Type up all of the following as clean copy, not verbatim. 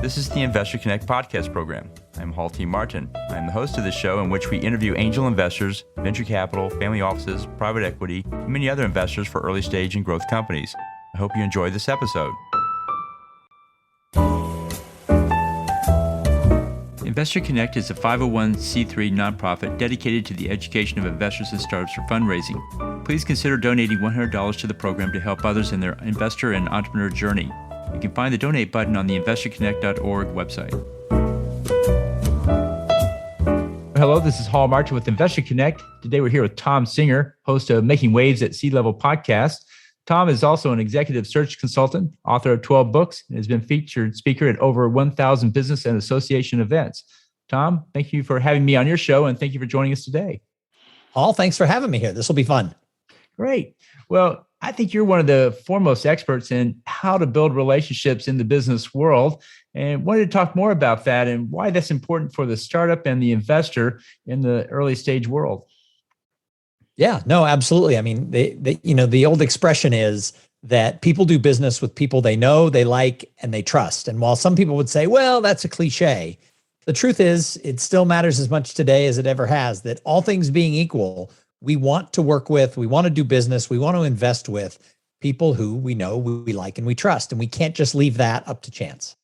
This is the Investor Connect podcast program. I'm Thom Martin. I'm the host of this show in which we interview angel investors, venture capital, family offices, private equity, and many other investors for early stage and growth companies. I hope you enjoy this episode. Investor Connect is a 501c3 nonprofit dedicated to the education of investors and startups for fundraising. Please consider donating $100 to the program to help others in their investor and entrepreneur journey. You can find the donate button on the investorconnect.org website. Hello, this is Thom Martin with Investor Connect. Today we're here with Thom Singer, host of Making Waves at C-Level podcast. Thom is also an executive search consultant, author of 12 books, and has been featured speaker at over 1,000 business and association events. Thom, thank you for having me on your show, and thank you for joining us today. Paul, thanks for having me here. This will be fun. Great. Well, I think you're one of the foremost experts in how to build relationships in the business world, and wanted to talk more about that and why that's important for the startup and the investor in the early stage world. Yeah, no, absolutely. I mean, the old expression is that people do business with people they know, they like, and they trust. And while some people would say, well, that's a cliche, the truth is it still matters as much today as it ever has, that all things being equal, we want to work with, we want to do business, we want to invest with people who we know, we like, and we trust. And we can't just leave that up to chance.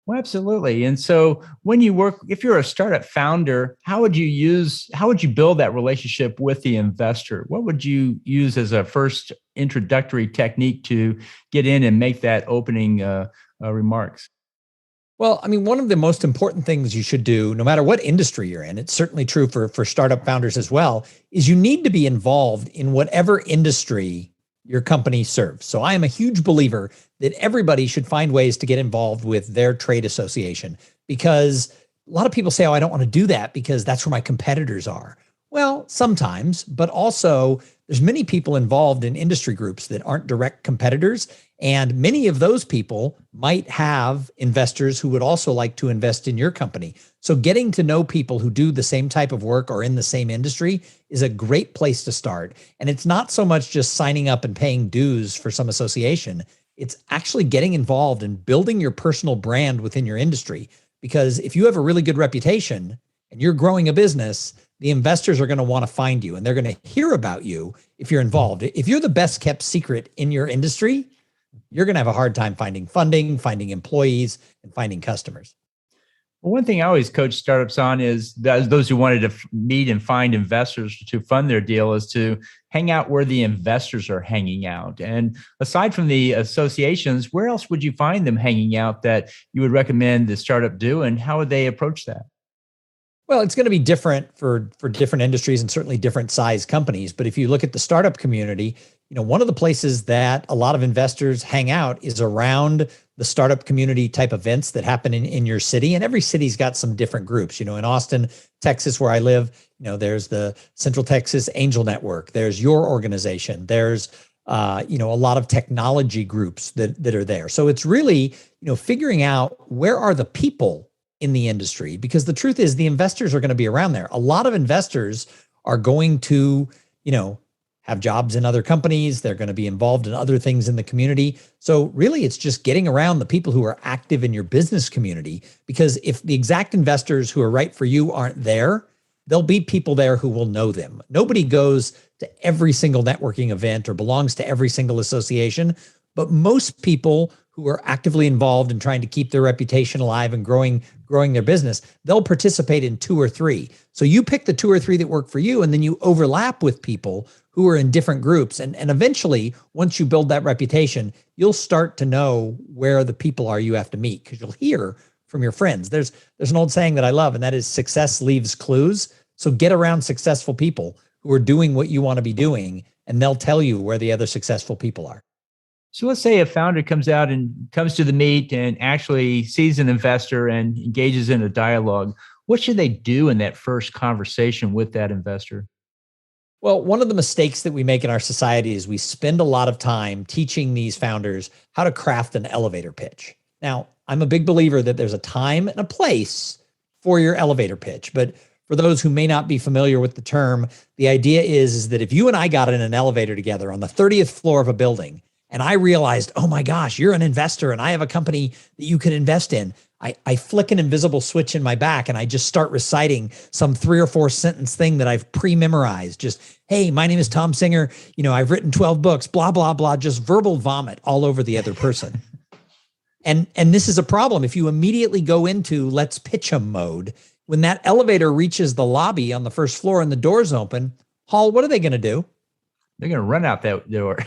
Well, absolutely. And so when you work, if you're a startup founder, how would you build that relationship with the investor? What would you use as a first introductory technique to get in and make that opening remarks? Well, I mean, one of the most important things you should do, no matter what industry you're in, it's certainly true for startup founders as well, is you need to be involved in whatever industry your company serves. So I am a huge believer that everybody should find ways to get involved with their trade association, because a lot of people say, oh, I don't want to do that because that's where my competitors are. Well, sometimes, but also there's many people involved in industry groups that aren't direct competitors. And many of those people might have investors who would also like to invest in your company. So getting to know people who do the same type of work or in the same industry is a great place to start. And it's not so much just signing up and paying dues for some association. It's actually getting involved and building your personal brand within your industry. Because if you have a really good reputation and you're growing a business, the investors are going to want to find you and they're going to hear about you if you're involved. If you're the best kept secret in your industry, you're going to have a hard time finding funding, finding employees, and finding customers. Well, one thing I always coach startups on is those who wanted to meet and find investors to fund their deal is to hang out where the investors are hanging out. And aside from the associations, where else would you find them hanging out that you would recommend the startup do, and how would they approach that? Well, it's going to be different for different industries and certainly different size companies. But if you look at the startup community, one of the places that a lot of investors hang out is around the startup community type events that happen in your city. And every city's got some different groups. In Austin, Texas, where I live, there's the Central Texas Angel Network. There's your organization. There's a lot of technology groups that are there. So it's really, figuring out where are the people in the industry, because the truth is the investors are going to be around there. A lot of investors are going to, have jobs in other companies. They're going to be involved in other things in the community. So really it's just getting around the people who are active in your business community, because if the exact investors who are right for you aren't there, there'll be people there who will know them. Nobody goes to every single networking event or belongs to every single association, but most people who are actively involved in trying to keep their reputation alive and growing their business, they'll participate in 2 or 3. So you pick the 2 or 3 that work for you, and then you overlap with people who are in different groups. And eventually, once you build that reputation, you'll start to know where the people are you have to meet, because you'll hear from your friends. There's an old saying that I love, and that is success leaves clues. So get around successful people who are doing what you want to be doing, and they'll tell you where the other successful people are. So let's say a founder comes out and comes to the meet and actually sees an investor and engages in a dialogue. What should they do in that first conversation with that investor? Well, one of the mistakes that we make in our society is we spend a lot of time teaching these founders how to craft an elevator pitch. Now, I'm a big believer that there's a time and a place for your elevator pitch, but for those who may not be familiar with the term, the idea is that if you and I got in an elevator together on the 30th floor of a building, and I realized, oh my gosh, you're an investor and I have a company that you can invest in. I flick an invisible switch in my back and I just start reciting some 3 or 4 sentence thing that I've pre-memorized. Just, hey, my name is Thom Singer. I've written 12 books, blah, blah, blah, just verbal vomit all over the other person. And this is a problem. If you immediately go into let's pitch them mode, when that elevator reaches the lobby on the first floor and the doors open, Hall, what are they going to do? They're going to run out that door.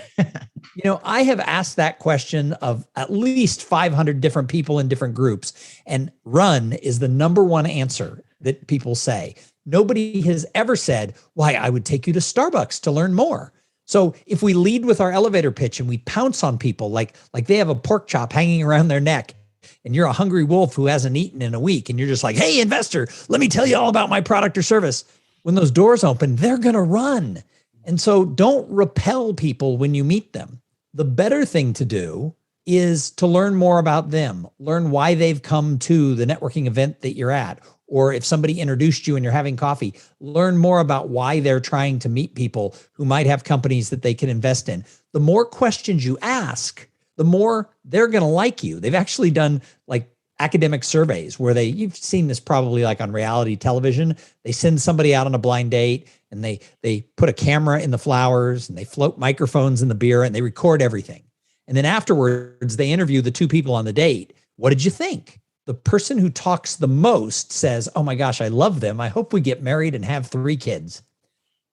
I have asked that question of at least 500 different people in different groups, and run is the number one answer that people say. Nobody has ever said, why, I would take you to Starbucks to learn more. So if we lead with our elevator pitch and we pounce on people like they have a pork chop hanging around their neck, and you're a hungry wolf who hasn't eaten in a week, and you're just like, hey, investor, let me tell you all about my product or service. When those doors open, they're going to run. And so don't repel people when you meet them. The better thing to do is to learn more about them, learn why they've come to the networking event that you're at. Or if somebody introduced you and you're having coffee, learn more about why they're trying to meet people who might have companies that they can invest in. The more questions you ask, the more they're going to like you. They've actually done like academic surveys where you've seen this probably like on reality television. They send somebody out on a blind date and they put a camera in the flowers and they float microphones in the beer and they record everything. And then afterwards, they interview the 2 people on the date. What did you think? The person who talks the most says, oh my gosh, I love them. I hope we get married and have 3 kids.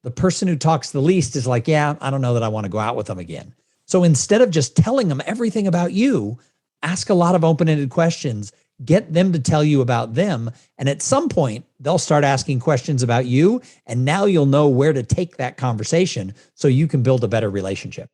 The person who talks the least is like, yeah, I don't know that I want to go out with them again. So instead of just telling them everything about you, ask a lot of open-ended questions, get them to tell you about them. And at some point, they'll start asking questions about you. And now you'll know where to take that conversation so you can build a better relationship.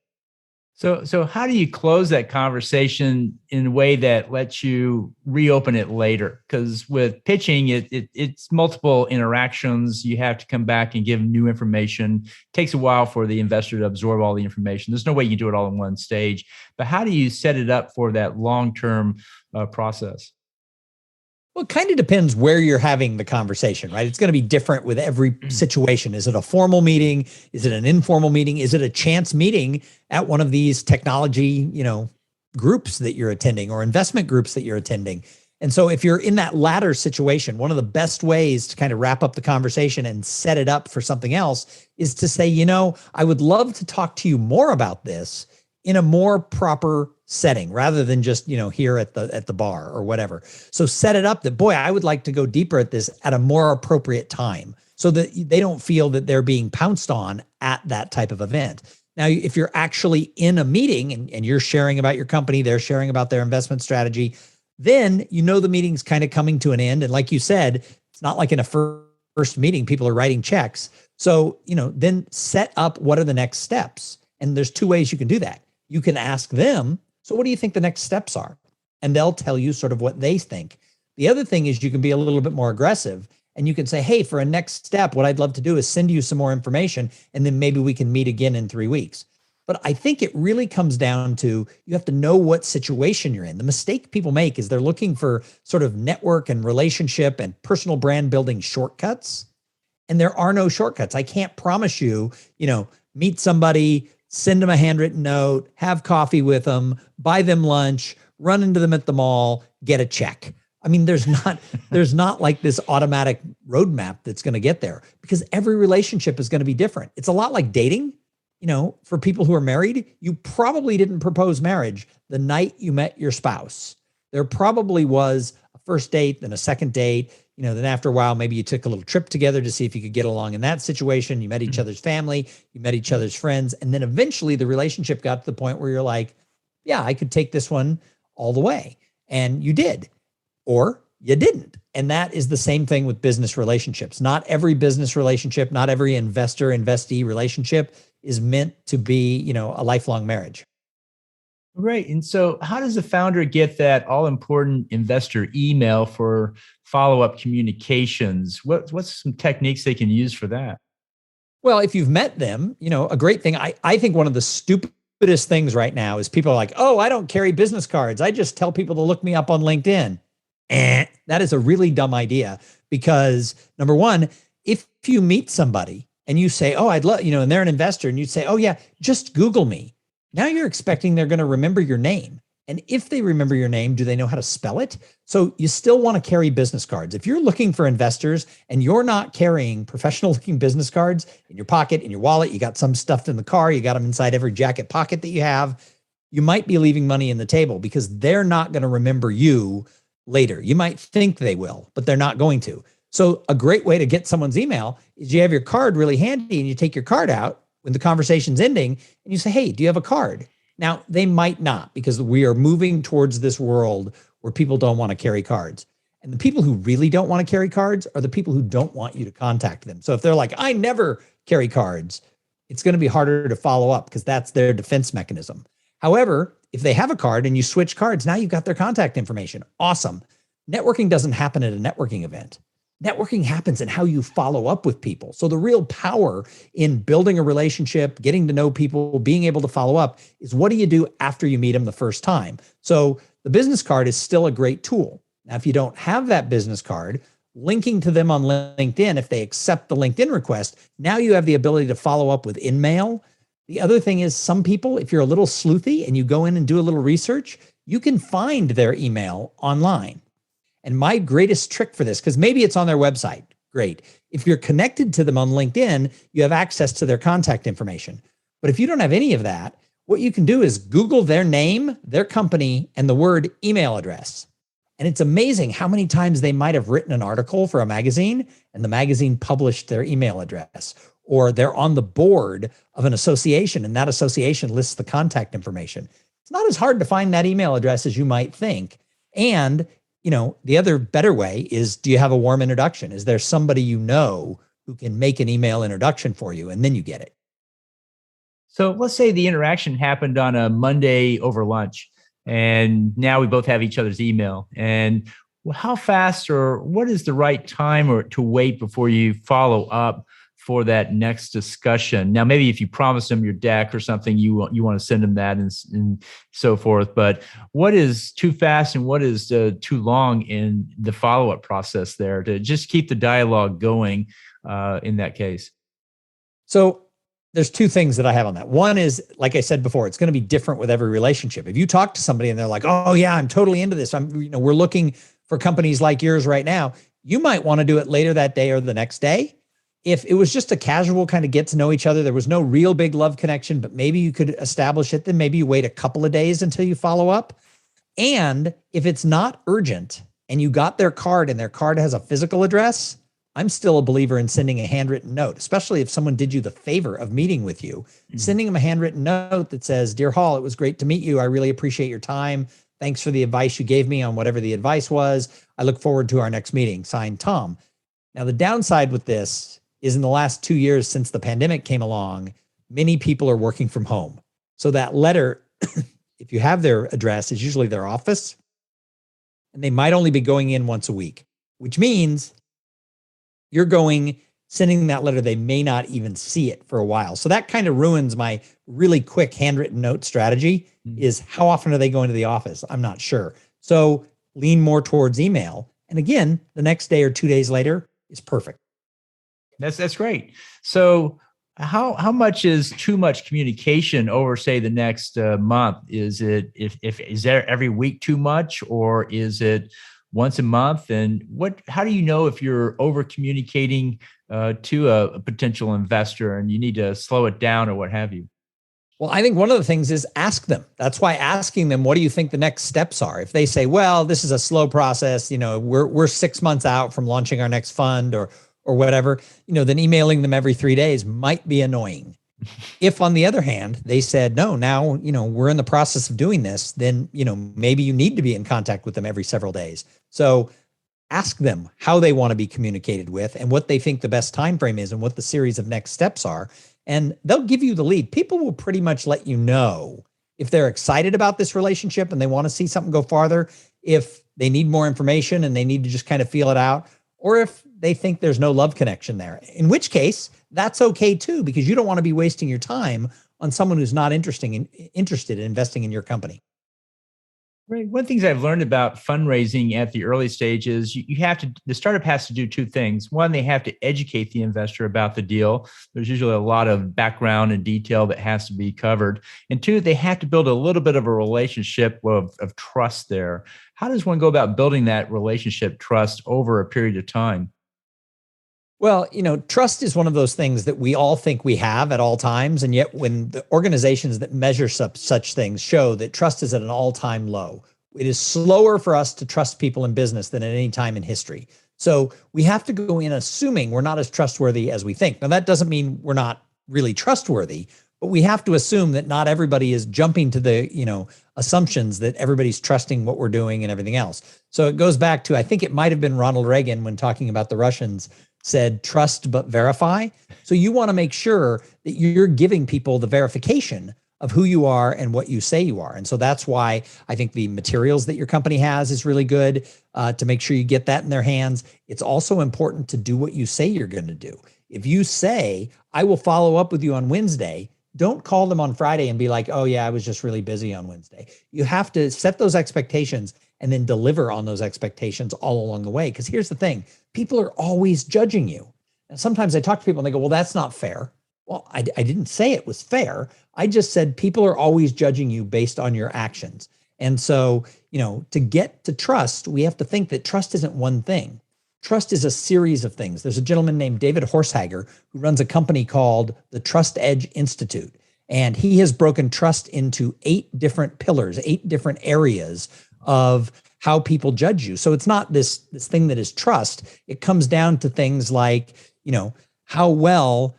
So how do you close that conversation in a way that lets you reopen it later? Because with pitching, it's multiple interactions. You have to come back and give new information. It takes a while for the investor to absorb all the information. There's no way you do it all in one stage. But how do you set it up for that long-term process? Well, it kind of depends where you're having the conversation, right? It's going to be different with every situation. Is it a formal meeting? Is it an informal meeting? Is it a chance meeting at one of these technology, groups that you're attending or investment groups that you're attending? And so if you're in that latter situation, one of the best ways to kind of wrap up the conversation and set it up for something else is to say, I would love to talk to you more about this in a more proper setting rather than just, here at the bar or whatever. So set it up that, boy, I would like to go deeper at this at a more appropriate time so that they don't feel that they're being pounced on at that type of event. Now, if you're actually in a meeting and you're sharing about your company, they're sharing about their investment strategy, then the meeting's kind of coming to an end. And like you said, it's not like in a first meeting, people are writing checks. So, then set up what are the next steps. And there's 2 ways you can do that. You can ask them, so what do you think the next steps are? And they'll tell you sort of what they think. The other thing is you can be a little bit more aggressive and you can say, hey, for a next step, what I'd love to do is send you some more information and then maybe we can meet again in 3 weeks. But I think it really comes down to you have to know what situation you're in. The mistake people make is they're looking for sort of network and relationship and personal brand building shortcuts. And there are no shortcuts. I can't promise you, meet somebody, send them a handwritten note, have coffee with them, buy them lunch, run into them at the mall, get a check. I mean, there's not like this automatic roadmap that's going to get there because every relationship is going to be different. It's a lot like dating. For people who are married, you probably didn't propose marriage the night you met your spouse. There probably was a first date, then a second date. Then after a while, maybe you took a little trip together to see if you could get along in that situation. You met each other's family, you met each other's friends. And then eventually the relationship got to the point where you're like, yeah, I could take this one all the way. And you did, or you didn't. And that is the same thing with business relationships. Not every business relationship, not every investor-investee relationship is meant to be, a lifelong marriage. Right. And so how does the founder get that all-important investor email for follow-up communications? What's some techniques they can use for that? Well, if you've met them, a great thing, I think one of the stupidest things right now is people are like, oh, I don't carry business cards. I just tell people to look me up on LinkedIn. That is a really dumb idea because number one, if you meet somebody and you say, oh, I'd love, and they're an investor and you say, oh yeah, just Google me. Now you're expecting they're going to remember your name. And if they remember your name, do they know how to spell it? So you still want to carry business cards. If you're looking for investors and you're not carrying professional looking business cards in your pocket, in your wallet, you got some stuffed in the car, you got them inside every jacket pocket that you have, you might be leaving money in the table because they're not going to remember you later. You might think they will, but they're not going to. So a great way to get someone's email is you have your card really handy and you take your card out when the conversation's ending and you say, hey, do you have a card? Now, they might not because we are moving towards this world where people don't want to carry cards. And the people who really don't want to carry cards are the people who don't want you to contact them. So if they're like, I never carry cards, it's going to be harder to follow up because that's their defense mechanism. However, if they have a card and you switch cards, now you've got their contact information. Awesome. Networking doesn't happen at a networking event. Networking happens in how you follow up with people. So the real power in building a relationship, getting to know people, being able to follow up is what do you do after you meet them the first time? So the business card is still a great tool. Now, if you don't have that business card, linking to them on LinkedIn, if they accept the LinkedIn request, now you have the ability to follow up with InMail. The other thing is some people, if you're a little sleuthy and you go in and do a little research, you can find their email online. And my greatest trick for this, because maybe it's on their website, great. If you're connected to them on LinkedIn, you have access to their contact information. But if you don't have any of that, what you can do is Google their name, their company, and the word email address. And it's amazing how many times they might have written an article for a magazine and the magazine published their email address, or they're on the board of an association and that association lists the contact information. It's not as hard to find that email address as you might think. And the other better way is, do you have a warm introduction? Is there somebody you know who can make an email introduction for you? And then you get it. So let's say the interaction happened on a Monday over lunch, and now we both have each other's email. And how fast or what is the right time or to wait before you follow up for that next discussion? Now, maybe if you promise them your deck or something, you want to send them that and so forth. But what is too fast and what is too long in the follow-up process there to just keep the dialogue going in that case? So there's two things that I have on that. One is, like I said before, it's going to be different with every relationship. If you talk to somebody and they're like, oh yeah, I'm totally into this. We're looking for companies like yours right now. You might want to do it later that day or the next day. If it was just a casual kind of get to know each other, there was no real big love connection, but maybe you could establish it, then maybe you wait a couple of days until you follow up. And if it's not urgent and you got their card and their card has a physical address, I'm still a believer in sending a handwritten note, especially if someone did you the favor of meeting with you, sending them a handwritten note that says, Dear Hall, it was great to meet you. I really appreciate your time. Thanks for the advice you gave me on whatever the advice was. I look forward to our next meeting. Signed, Thom. Now, the downside with this is in the last 2 years since the pandemic came along, many people are working from home. So that letter, if you have their address, is usually their office, and they might only be going in once a week, which means you're sending that letter, they may not even see it for a while. So that kind of ruins my really quick handwritten note strategy is how often are they going to the office? I'm not sure. So lean more towards email. And again, the next day or 2 days later is perfect. That's great. So how much is too much communication over, say, the next month? Is it is there every week too much, or is it once a month? And how do you know if you're over communicating to a potential investor and you need to slow it down or what have you? Well, I think one of the things is ask them. That's why asking them, what do you think the next steps are? If they say, well, this is a slow process, we're 6 months out from launching our next fund or whatever, then emailing them every 3 days might be annoying. If on the other hand, they said, no, now, we're in the process of doing this, then, maybe you need to be in contact with them every several days. So ask them how they want to be communicated with and what they think the best time frame is and what the series of next steps are. And they'll give you the lead. People will pretty much let you know if they're excited about this relationship and they want to see something go farther, if they need more information and they need to just kind of feel it out, or if they think there's no love connection there, in which case that's okay too, because you don't want to be wasting your time on someone who's not interested in investing in your company. Right. One of the things I've learned about fundraising at the early stages, the startup has to do two things. One, they have to educate the investor about the deal. There's usually a lot of background and detail that has to be covered. And two, they have to build a little bit of a relationship of trust there. How does one go about building that relationship trust over a period of time? Well, trust is one of those things that we all think we have at all times. And yet, when the organizations that measure such things show that trust is at an all-time low, it is slower for us to trust people in business than at any time in history. So we have to go in assuming we're not as trustworthy as we think. Now, that doesn't mean we're not really trustworthy, but we have to assume that not everybody is jumping to the, assumptions that everybody's trusting what we're doing and everything else. So it goes back to, I think it might have been Ronald Reagan when talking about the Russians said, trust but verify. So you want to make sure that you're giving people the verification of who you are and what you say you are. And so that's why I think the materials that your company has is really good to make sure you get that in their hands. It's also important to do what you say you're going to do. If you say, I will follow up with you on Wednesday, don't call them on Friday and be like, oh yeah, I was just really busy on Wednesday. You have to set those expectations and then deliver on those expectations all along the way. Because here's the thing, people are always judging you. And sometimes I talk to people and they go, well, that's not fair. Well, I didn't say it was fair. I just said people are always judging you based on your actions. And so, to get to trust, we have to think that trust isn't one thing. Trust is a series of things. There's a gentleman named David Horsager who runs a company called the Trust Edge Institute. And he has broken trust into 8 different pillars, 8 different areas of how people judge you. So it's not this thing that is trust. It comes down to things like, how well,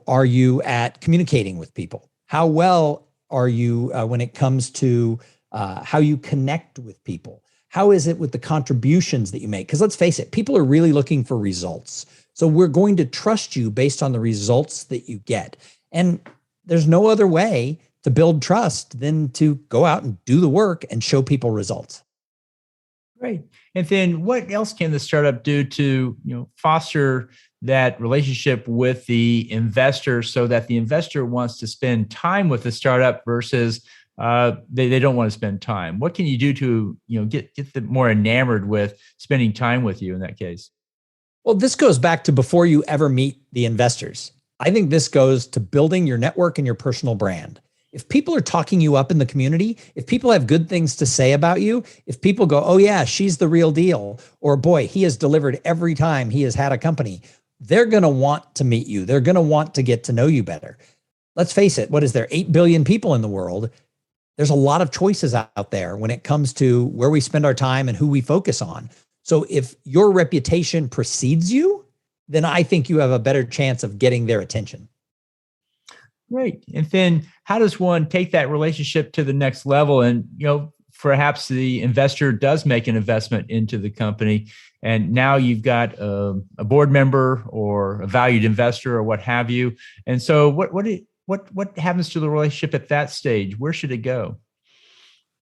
are you at communicating with people? How well are you when it comes to how you connect with people? How is it with the contributions that you make? Because let's face it, people are really looking for results. So we're going to trust you based on the results that you get. And there's no other way to build trust than to go out and do the work and show people results. Great. And then what else can the startup do to, foster that relationship with the investor so that the investor wants to spend time with the startup versus they don't want to spend time? What can you do to, get them more enamored with spending time with you in that case? Well, this goes back to before you ever meet the investors. I think this goes to building your network and your personal brand. If people are talking you up in the community, if people have good things to say about you, if people go, oh yeah, she's the real deal, or boy, he has delivered every time he has had a company, they're going to want to meet you. They're going to want to get to know you better. Let's face it, what is there? 8 billion people in the world. There's a lot of choices out there when it comes to where we spend our time and who we focus on. So if your reputation precedes you, then I think you have a better chance of getting their attention. Great. And then how does one take that relationship to the next level? And, perhaps the investor does make an investment into the company, and now you've got a board member or a valued investor or what have you. And so what happens to the relationship at that stage? Where should it go?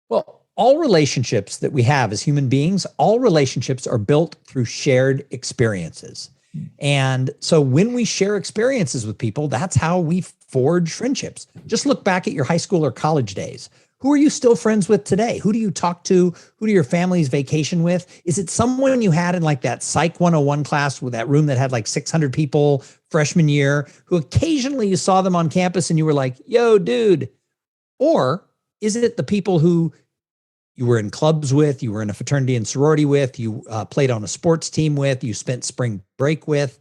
Well, all relationships that we have as human beings, all relationships are built through shared experiences. And so when we share experiences with people, that's how we forge friendships. Just look back at your high school or college days. Who are you still friends with today? Who do you talk to? Who do your families vacation with? Is it someone you had in like that Psych 101 class with that room that had like 600 people freshman year, who occasionally you saw them on campus and you were like, yo, dude? Or is it the people who you were in clubs with, you were in a fraternity and sorority with, you played on a sports team with, you spent spring break with?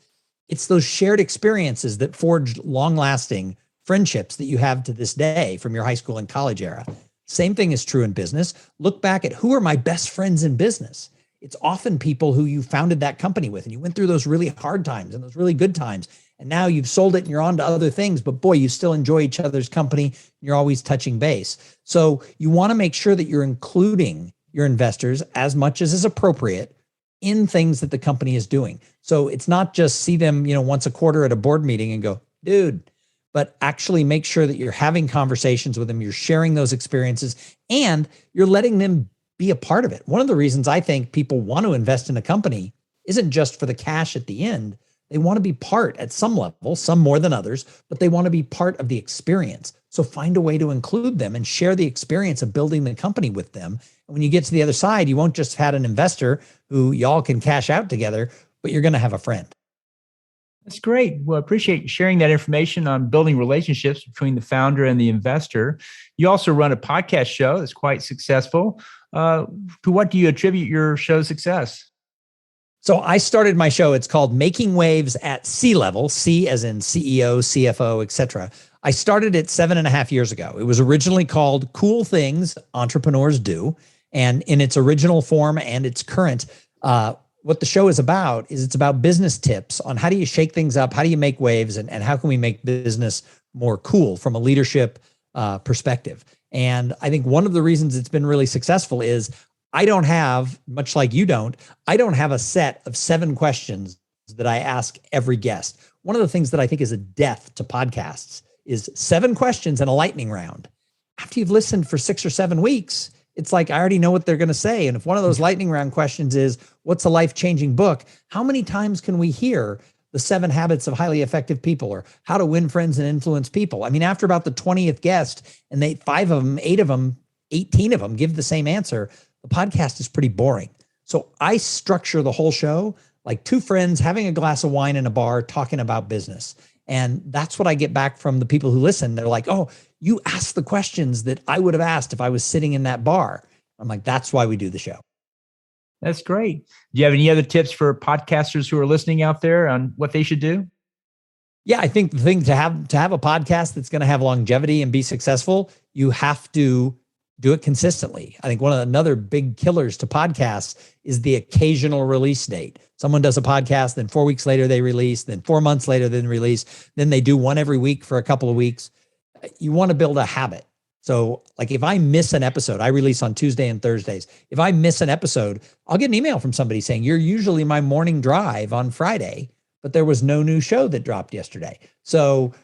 It's those shared experiences that forged long-lasting friendships that you have to this day from your high school and college era. Same thing is true in business. Look back at who are my best friends in business. It's often people who you founded that company with and you went through those really hard times and those really good times. And now you've sold it and you're on to other things, but boy, you still enjoy each other's company. You're always touching base. So you want to make sure that you're including your investors as much as is appropriate in things that the company is doing. So it's not just see them, once a quarter at a board meeting and go, dude, but actually make sure that you're having conversations with them, you're sharing those experiences, and you're letting them be a part of it. One of the reasons I think people want to invest in a company isn't just for the cash at the end. They want to be part at some level, some more than others, but they want to be part of the experience. So find a way to include them and share the experience of building the company with them. And when you get to the other side, you won't just have had an investor who y'all can cash out together, but you're going to have a friend. That's great. Well, I appreciate you sharing that information on building relationships between the founder and the investor. You also run a podcast show that's quite successful. To what do you attribute your show's success? So I started my show. It's called Making Waves at Sea Level, C as in CEO, CFO, et cetera. I started it 7.5 years ago. It was originally called Cool Things Entrepreneurs Do. And in its original form and its current, what the show is it's about business tips on how do you shake things up, how do you make waves, and how can we make business more cool from a leadership perspective. And I think one of the reasons it's been really successful is I don't have, much like you don't, I don't have a set of 7 questions that I ask every guest. One of the things that I think is a death to podcasts is 7 questions and a lightning round. After you've listened for 6 or 7 weeks, it's like, I already know what they're going to say. And if one of those lightning round questions is, what's a life-changing book? How many times can we hear the 7 habits of highly effective people or how to win friends and influence people? I mean, after about the 20th guest and 5 of them, 8 of them, 18 of them give the same answer, the podcast is pretty boring. So I structure the whole show like 2 friends having a glass of wine in a bar talking about business. And that's what I get back from the people who listen. They're like, oh, you asked the questions that I would have asked if I was sitting in that bar. I'm like, that's why we do the show. That's great. Do you have any other tips for podcasters who are listening out there on what they should do? Yeah, I think the thing to have a podcast that's going to have longevity and be successful, you have to do it consistently. I think another big killers to podcasts is the occasional release date. Someone does a podcast, then 4 weeks later they release, then 4 months later they release, then they do one every week for a couple of weeks. You want to build a habit. So like if I miss an episode, I release on Tuesday and Thursdays. If I miss an episode, I'll get an email from somebody saying, you're usually my morning drive on Friday, but there was no new show that dropped yesterday. So,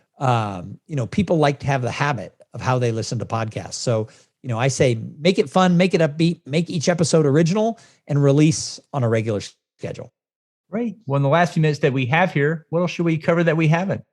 people like to have the habit of how they listen to podcasts. So, I say, make it fun, make it upbeat, make each episode original and release on a regular schedule. Great. Well, in the last few minutes that we have here, what else should we cover that we haven't?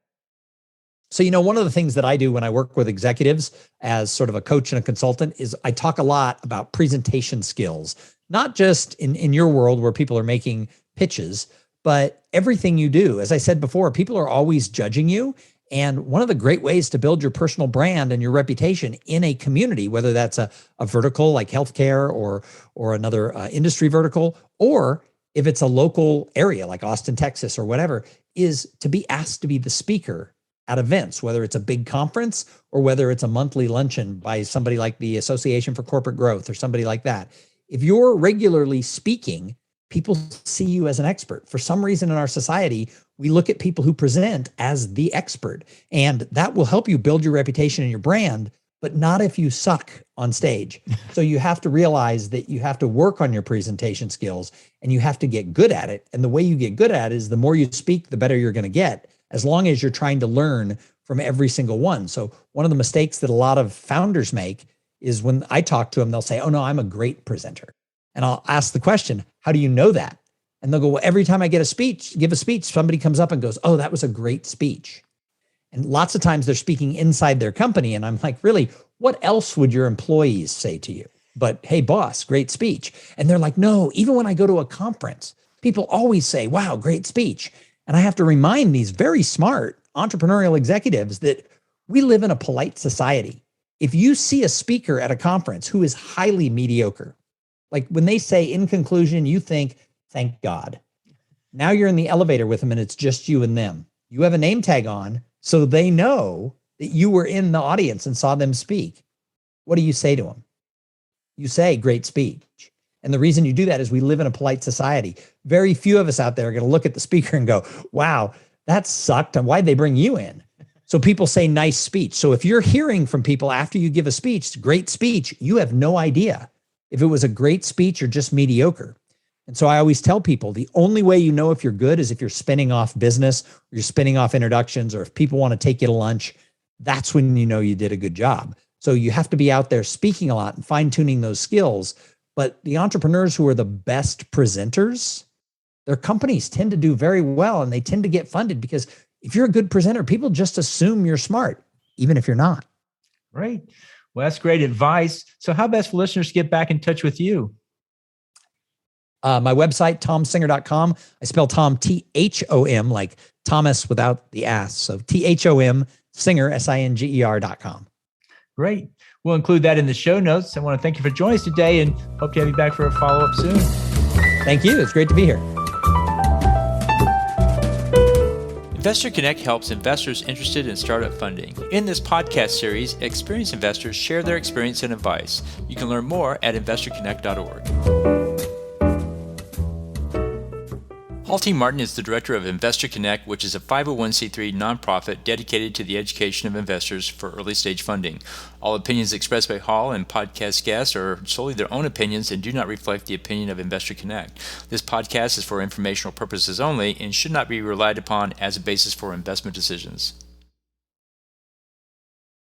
So, one of the things that I do when I work with executives as sort of a coach and a consultant is I talk a lot about presentation skills, not just in your world where people are making pitches, but everything you do. As I said before, people are always judging you. And one of the great ways to build your personal brand and your reputation in a community, whether that's a vertical like healthcare or another industry vertical, or if it's a local area like Austin, Texas, or whatever, is to be asked to be the speaker at events, whether it's a big conference or whether it's a monthly luncheon by somebody like the Association for Corporate Growth or somebody like that. If you're regularly speaking, people see you as an expert. For some reason in our society, we look at people who present as the expert, and that will help you build your reputation and your brand, but not if you suck on stage. So you have to realize that you have to work on your presentation skills and you have to get good at it. And the way you get good at it is the more you speak, the better you're going to get, as long as you're trying to learn from every single one. So one of the mistakes that a lot of founders make is when I talk to them, they'll say, oh no, I'm a great presenter. And I'll ask the question, how do you know that? And they'll go, well, every time I give a speech, somebody comes up and goes, oh, that was a great speech. And lots of times they're speaking inside their company. And I'm like, really, what else would your employees say to you? But hey, boss, great speech. And they're like, no, even when I go to a conference, people always say, wow, great speech. And I have to remind these very smart entrepreneurial executives that we live in a polite society. If you see a speaker at a conference who is highly mediocre, like when they say in conclusion, you think, thank God. Now you're in the elevator with them and it's just you and them. You have a name tag on so they know that you were in the audience and saw them speak. What do you say to them? You say, great speech. And the reason you do that is we live in a polite society. Very few of us out there are going to look at the speaker and go, wow, that sucked. And why'd they bring you in? So people say nice speech. So if you're hearing from people after you give a speech, great speech, you have no idea if it was a great speech or just mediocre. And so I always tell people the only way you know if you're good is if you're spinning off business, or you're spinning off introductions, or if people want to take you to lunch, that's when you know you did a good job. So you have to be out there speaking a lot and fine-tuning those skills. But the entrepreneurs who are the best presenters, their companies tend to do very well and they tend to get funded because if you're a good presenter, people just assume you're smart, even if you're not. Great. Well, that's great advice. So how best for listeners to get back in touch with you? My website, thomsinger.com. I spell Thom Thom, like Thomas without the ass. So Thom, Singer, Singer.com. Great. We'll include that in the show notes. I want to thank you for joining us today and hope to have you back for a follow-up soon. Thank you. It's great to be here. Investor Connect helps investors interested in startup funding. In this podcast series, experienced investors share their experience and advice. You can learn more at investorconnect.org. T. Martin is the director of Investor Connect, which is a 501c3 nonprofit dedicated to the education of investors for early-stage funding. All opinions expressed by Hall and podcast guests are solely their own opinions and do not reflect the opinion of Investor Connect. This podcast is for informational purposes only and should not be relied upon as a basis for investment decisions.